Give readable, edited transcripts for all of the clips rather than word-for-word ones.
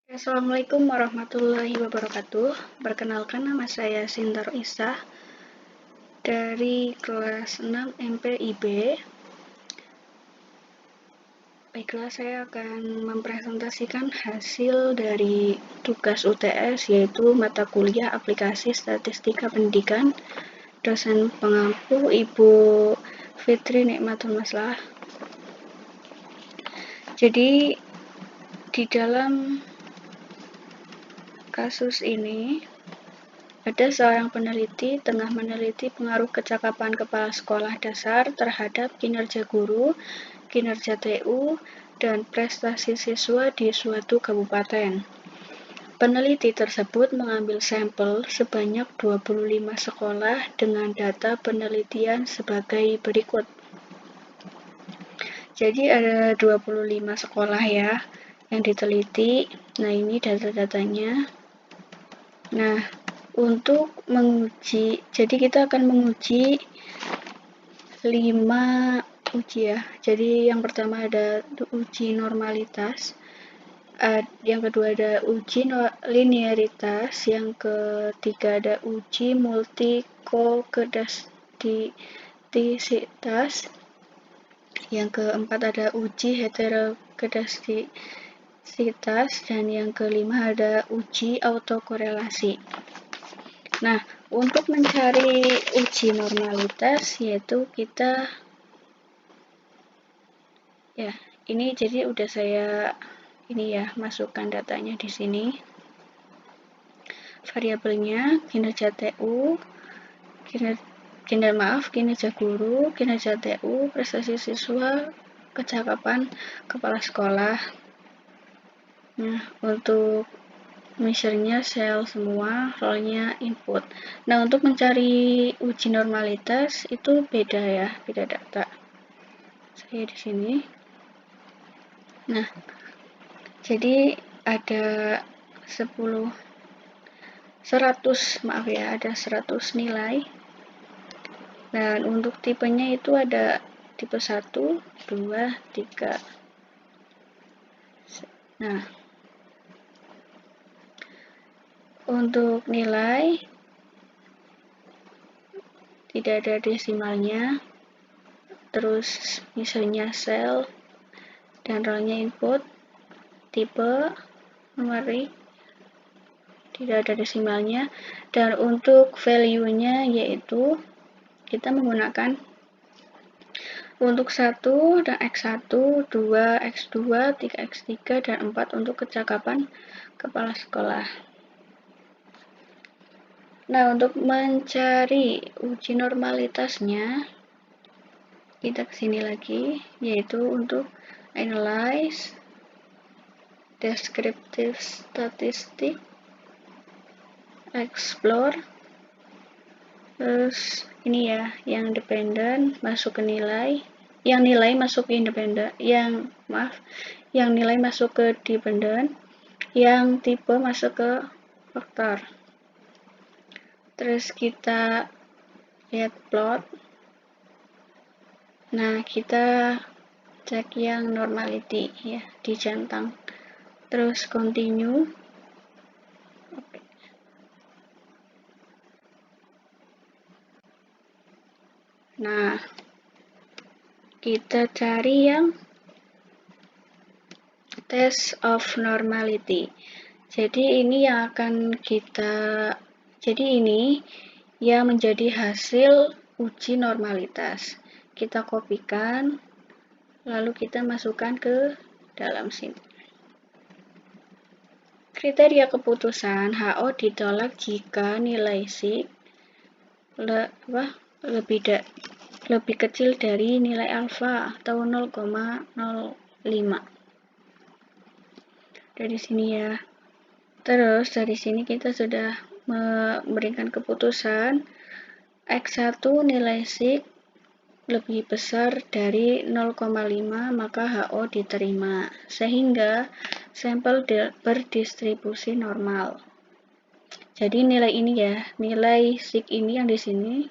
Assalamualaikum warahmatullahi wabarakatuh. Perkenalkan, nama saya Sinta Isah dari kelas 6 MPIB. Baiklah, saya akan mempresentasikan hasil dari tugas UTS, yaitu mata kuliah aplikasi statistika pendidikan, dosen pengampu Ibu Fitri Nikmatul Maslah. Jadi di dalam kasus ini ada seorang peneliti tengah meneliti pengaruh kecakapan kepala sekolah dasar terhadap kinerja guru, kinerja TU, dan prestasi siswa di suatu kabupaten. Peneliti tersebut mengambil sampel sebanyak 25 sekolah dengan data penelitian sebagai berikut. Jadi ada 25 sekolah ya yang diteliti. Nah, ini data-datanya. Nah, untuk menguji, jadi kita akan menguji 5 uji ya. Jadi yang pertama ada uji normalitas, yang kedua ada uji linearitas, yang ketiga ada uji multikodastisitas, yang keempat ada uji heterokodastisitas, dan yang kelima ada uji autokorelasi. Nah, untuk mencari uji normalitas yaitu kita ya, ini jadi udah saya masukkan datanya di sini. Variabelnya kinerja TU, kinerja guru, kinerja TU, prestasi siswa, kecakapan kepala sekolah. Nah, untuk measure-nya sel semua, role-nya input. Nah, untuk mencari uji normalitas itu beda ya, beda data. Saya di sini. Nah, jadi ada 100 nilai. Dan untuk tipenya itu ada tipe 1, 2, 3. Nah, untuk nilai tidak ada desimalnya, terus misalnya sel dan role-nya input, tipe, numerik, tidak ada desimalnya, dan untuk value-nya yaitu kita menggunakan untuk 1 dan X1, 2, X2, 3, X3, dan 4 untuk kecakapan kepala sekolah. Nah, untuk mencari uji normalitasnya, kita kesini lagi, yaitu untuk analyze, descriptive statistic, explore, terus ini ya, yang dependen masuk ke nilai, yang nilai masuk ke independen, yang nilai masuk ke dependen, yang tipe masuk ke faktor. Terus kita lihat plot. Nah, kita cek yang normality ya, dicentang. Terus continue. Oke. Nah, kita cari yang test of normality. Jadi ini yang akan ini yang menjadi hasil uji normalitas. Kita kopikan, lalu kita masukkan ke dalam sini. Kriteria keputusan HO ditolak jika nilai SIG lebih kecil dari nilai alfa atau 0,05. Dari sini ya. Terus dari sini kita sudah memberikan keputusan X1 nilai SIG lebih besar dari 0,5, maka HO diterima, sehingga sampel berdistribusi normal. Jadi nilai ini ya, nilai SIG ini yang di sini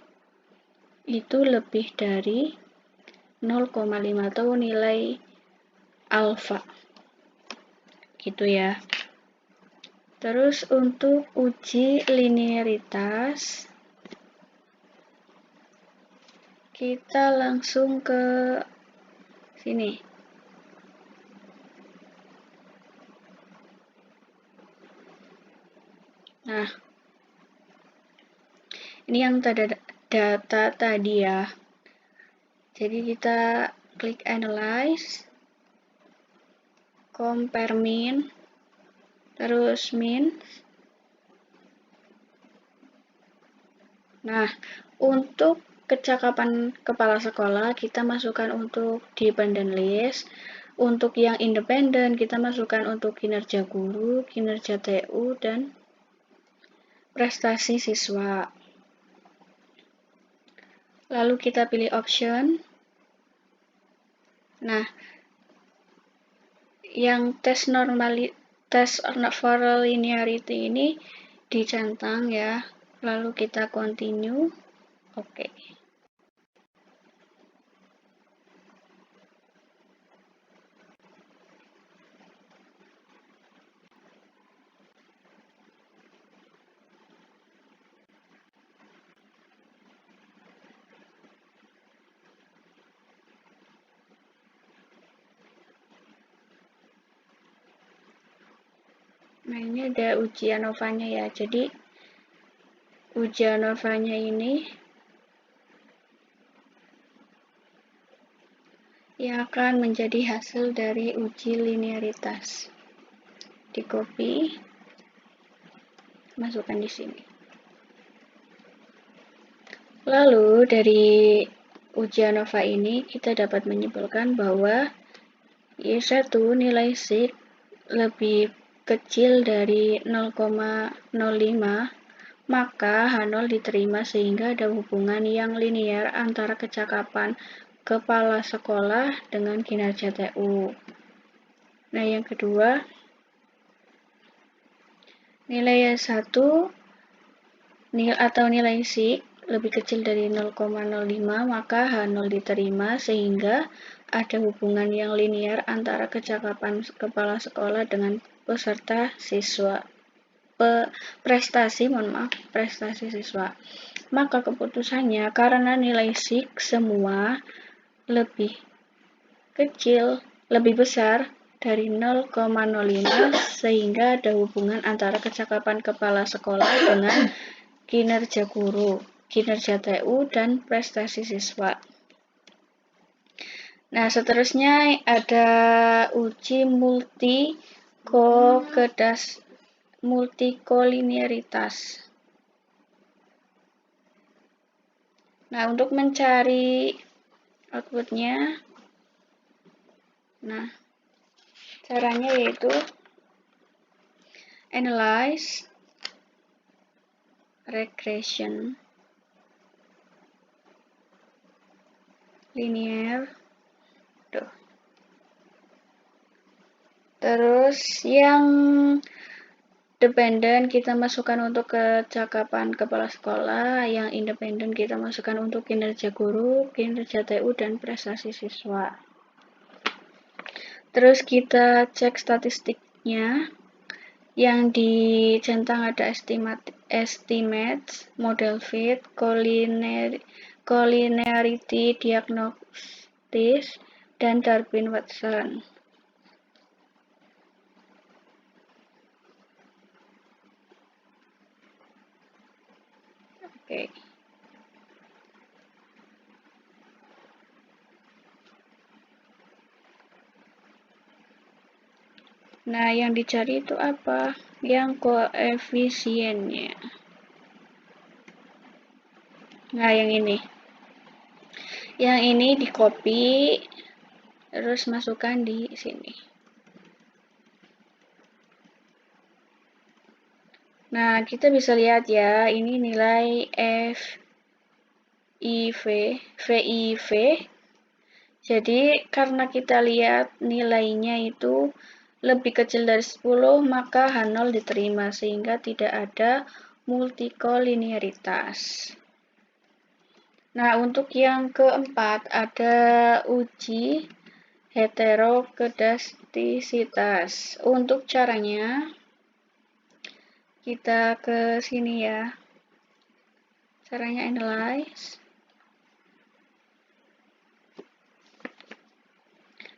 itu lebih dari 0,5 atau nilai alfa. Gitu ya. Terus untuk uji linearitas, kita langsung ke sini. Nah, ini yang data tadi ya. Jadi kita klik analyze, compare mean, terus mean. Nah, untuk kecakapan kepala sekolah kita masukkan untuk dependent list. Untuk yang independen kita masukkan untuk kinerja guru, kinerja TU, dan prestasi siswa. Lalu kita pilih option. Nah, yang tes for linearity ini dicentang ya. Lalu kita continue. Oke. Nah, ini ada uji ANOVA-nya ya. Jadi, uji ANOVA-nya ini yang akan menjadi hasil dari uji linearitas. Di copy, masukkan di sini. Lalu, dari uji ANOVA ini, kita dapat menyimpulkan bahwa Y1 nilai SIK lebih kecil dari 0,05, maka H0 diterima sehingga ada hubungan yang linear antara kecakapan kepala sekolah dengan kinerja TU. Nah, yang kedua, nilai Y1 atau nilai SIK lebih kecil dari 0,05, maka H0 diterima sehingga ada hubungan yang linear antara kecakapan kepala sekolah dengan peserta siswa. Prestasi siswa. Maka keputusannya karena nilai SIK semua lebih kecil, lebih besar dari 0,05 sehingga ada hubungan antara kecakapan kepala sekolah dengan kinerja guru, kinerja TU, dan prestasi siswa. Nah, seterusnya ada uji multikolinearitas. Nah, untuk mencari outputnya, nah, caranya yaitu analyze, regression, linear, terus yang dependen kita masukkan untuk kecakapan kepala sekolah, yang independen kita masukkan untuk kinerja guru, kinerja TU, dan prestasi siswa. Terus kita cek statistiknya. Yang dicentang ada estimates, model fit, collinearity diagnosis, dan Darwin-Watson. Oke. Nah, yang dicari itu apa? Yang koefisiennya. Nah, yang ini. Yang ini di copy, terus masukkan di sini. Nah, kita bisa lihat ya, ini nilai VIV. Jadi, karena kita lihat nilainya itu lebih kecil dari 10, maka H0 diterima, sehingga tidak ada multikolinearitas. Nah, untuk yang keempat, ada uji heterokedastisitas. Untuk caranya, Kita ke sini ya. Caranya analyze,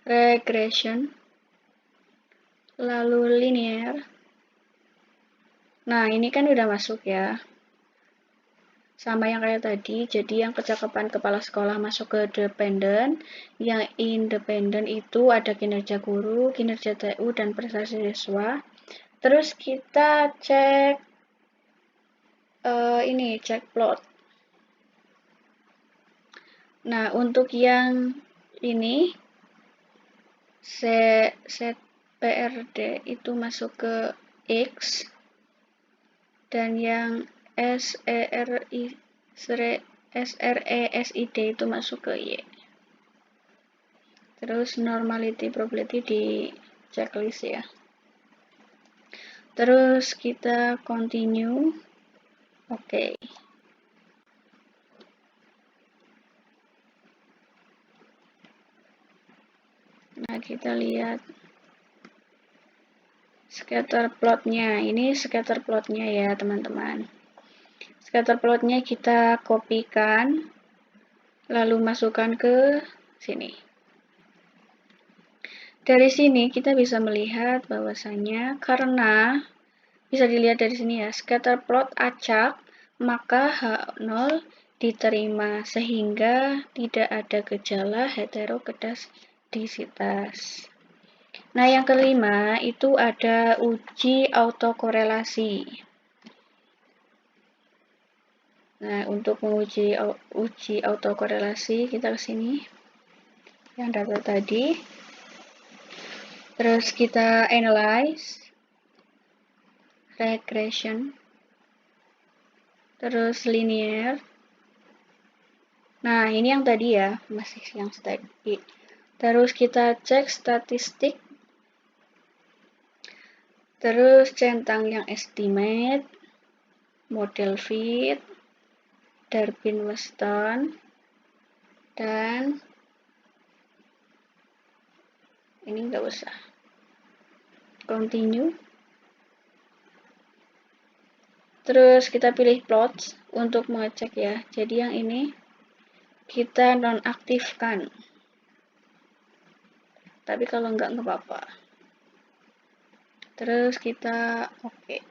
regression, lalu linear. Nah, ini kan udah masuk ya. Sama yang kayak tadi, jadi yang kecakapan kepala sekolah masuk ke dependent, yang independent itu ada kinerja guru, kinerja TU, dan prestasi siswa. Terus kita cek cek plot. Nah, untuk yang ini set PRD itu masuk ke X, dan yang SRESID itu masuk ke Y. Terus normality probability di checklist ya. Terus kita continue. Oke. Nah, kita lihat scatter plotnya. Ini scatter plotnya ya, teman-teman. Scatter plotnya kita kopikan, lalu masukkan ke sini. Dari sini kita bisa melihat bahwasanya karena bisa dilihat dari sini ya, scatter plot acak, maka H0 diterima sehingga tidak ada gejala heterokedastisitas. Nah, yang kelima itu ada uji autokorelasi. Nah, untuk menguji autokorelasi kita ke sini. Yang data tadi. Terus kita analyze, regression, terus linear. Nah, ini yang tadi ya, masih yang tadi. Terus kita cek statistik. Terus centang yang estimate, model fit, Durbin-Weston, dan ini nggak usah. Continue. Terus kita pilih plots untuk mengecek ya. Jadi yang ini kita nonaktifkan. Tapi kalau nggak apa-apa. Terus kita oke.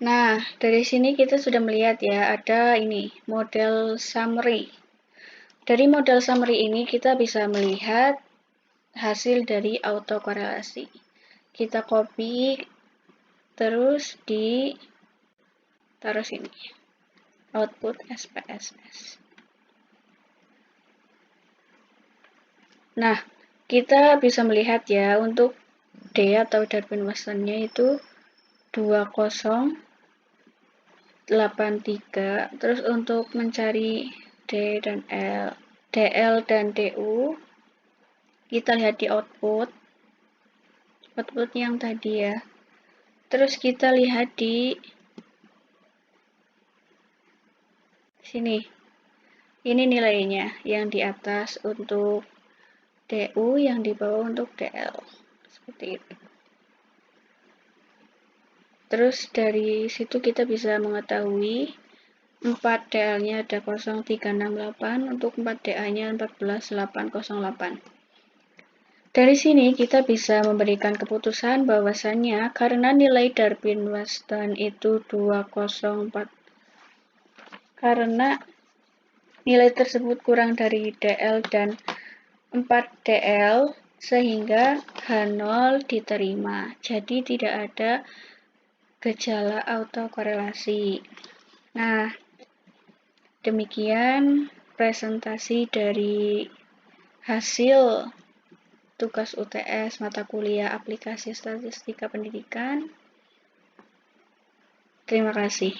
Nah, dari sini kita sudah melihat ya, ada ini, model summary. Dari model summary ini kita bisa melihat hasil dari autokorelasi. Kita copy, terus taruh sini. Output SPSS. Nah, kita bisa melihat ya, untuk D atau Durbin-Westonnya itu 2083. Terus untuk mencari D dan L, DL dan DU, kita lihat di output yang tadi ya. Terus kita lihat di sini. Ini nilainya, yang di atas untuk DU, yang di bawah untuk DL. Seperti itu. Terus dari situ kita bisa mengetahui 4 DL-nya ada 0368, untuk 4 DA-nya 14808. Dari sini kita bisa memberikan keputusan bahwasannya karena nilai Durbin-Weston itu 204, karena nilai tersebut kurang dari DL dan 4 DL, sehingga H0 diterima. Jadi tidak ada gejala autokorelasi. Nah, demikian presentasi dari hasil tugas UTS mata kuliah aplikasi statistika pendidikan. Terima kasih.